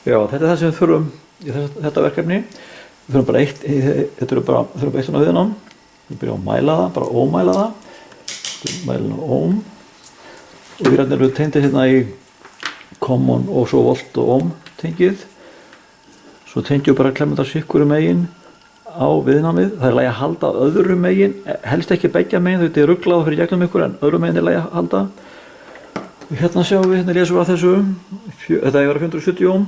Já, þetta er það sem við þurfum í þetta verkefni. Við þurfum bara þurfum bara eitt svona viðnám. Við byrjum að mæla það, bara ómæla það. Mælum ohm. Og vírarnir eru tengdir hérna í common og svo volt og ohm tengið. Svo tengjum við bara klemmutar sikkurum megin á viðnámið. Það er lagi að halda öðrum megin, helst ekki beggja megin, þetta er ruglað fyrir gegnum ykkur en öðrum megin er lagi að halda. Og hérna sjáum við, hérna lesum við að þessu, þetta er að vera 470 ohm.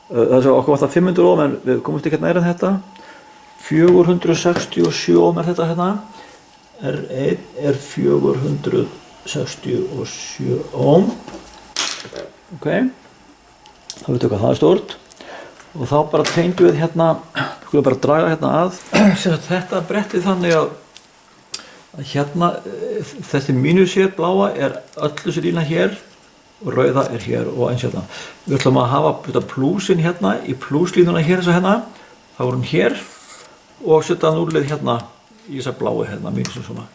Það er okkur vantar 500 ohm en við komumst ekki hérna nær en þetta. 467 ohm er þetta hérna. R1 er 467 ohm. Ok, þá veitum við hvað það er stórt. Og þá bara tengjum við hérna, skulum bara draga hérna að. Þetta brettið þannig að hérna, þessi mínus hér, bláa, er öll þessi lína hér og rauða er hér og eins hérna. Við ætlum að hafa plúsin hérna í plúslínuna hér þess að hérna. Þá er hún hér og setja núlið hérna í þessa bláu hérna, mínusin svona.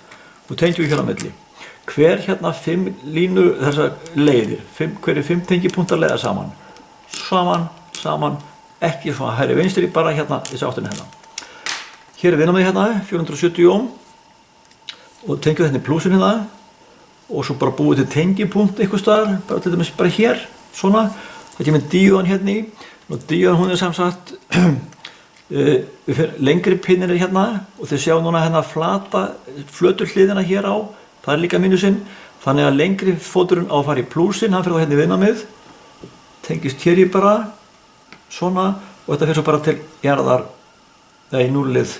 Og tengjum við hérna á milli. Hver hérna 5 línu þessar leiðir, hverju 5 tengipunktar leiða saman. Saman, ekki svona hægri vinstri, bara hérna þessi áttina hérna. Hér er viðnámið hérna, 470 ohm. Og tengjum þetta í plúsin hérna. Og svo bara búið til tengipunkt einhvers staðar, bara til dæmis bara hér, svona. Það kemur díóðan hérna í. Og díóðan hún er sem sagt, lengri pinnir er hérna. Og þið sjá núna hérna flötu hliðina hér á. Það er líka mínusinn, þannig að lengri fóturinn á að fara í plúsinn, hann fyrir þá hérna í viðnámið, tengist hér í bara, svona, og þetta fyrir svo bara til jarðar, eða í núllið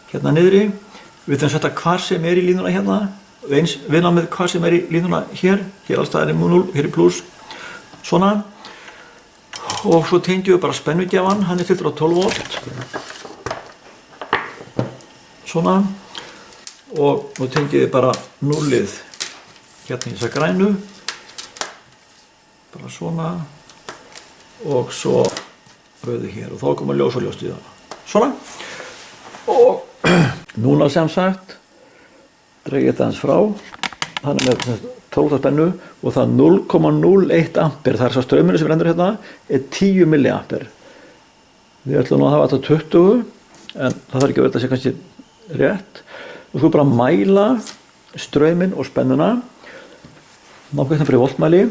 hérna niðri. Við þurfum að setja hvar sem er í línuna hérna, og eins viðnámið hvar sem er í línuna hér allstaðar er 0, hér í plús, svona. Og svo tengjum við bara spennugjafan, hann er tildur á 12 volt, svona. Og nú tengjum við bara núllið hérna í þessa grænu, bara svona, og svo rauðu hér og þá koma ljós og ljós í það, svona. Og núna sem sagt, dreg ég þetta aðeins frá, hann er með 12 spennu og það 0,01 ampere, það er sá straumurinn sem rennur hérna, er 10 milliampere. Við ætlum nú að hafa þetta 20, en það þarf ekki að vera þetta sé kannski rétt. Við skulum bara mæla strauminn og spennuna, nákvæmt hérna fyrir voltmæli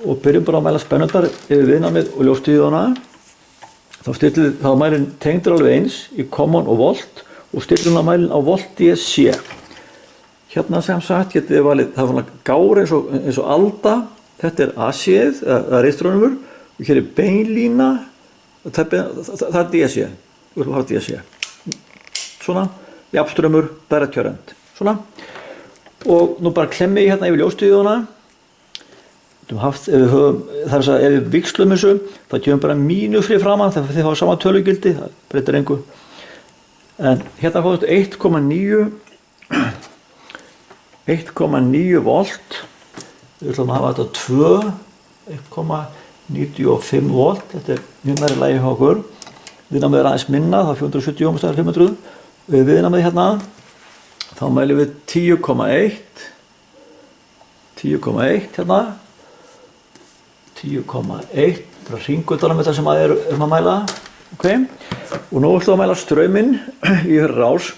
og byrjum bara að mæla spennundar yfir viðnámið og ljóstíðuna. Þá er mælinn tengdur alveg eins í common og volt og stillum mælinn á volt DC. Hérna sem sagt getum við valið, það er svona gár eins og alda, þetta er AC-ið, eða reistrónumur, og hér er beinlína, það er DC, við ætlum að hafa DC. Svona. Jafnströmmur, direct current, svona. Og nú bara klemmi ég hérna yfir ljóstíðuna. Það er að ef við víxlum þessu, þá kemur bara mínus fyrir framan, þegar þið fá sama tölugildi, það breytir engu. En hérna fáum við 1,9 volt. Við ætlum að hafa þetta 1,95 volt, þetta er mjög nærri lagi hjá okkur. Viðnámið er aðeins minna, það er 470 ohm staðar 500. Við viðnámið hérna, þá mælum við 10,1 hérna, 10,1, bara hringutanum með það sem erum að mæla, ok? Og nú ætlum við að mæla strauminn í rás.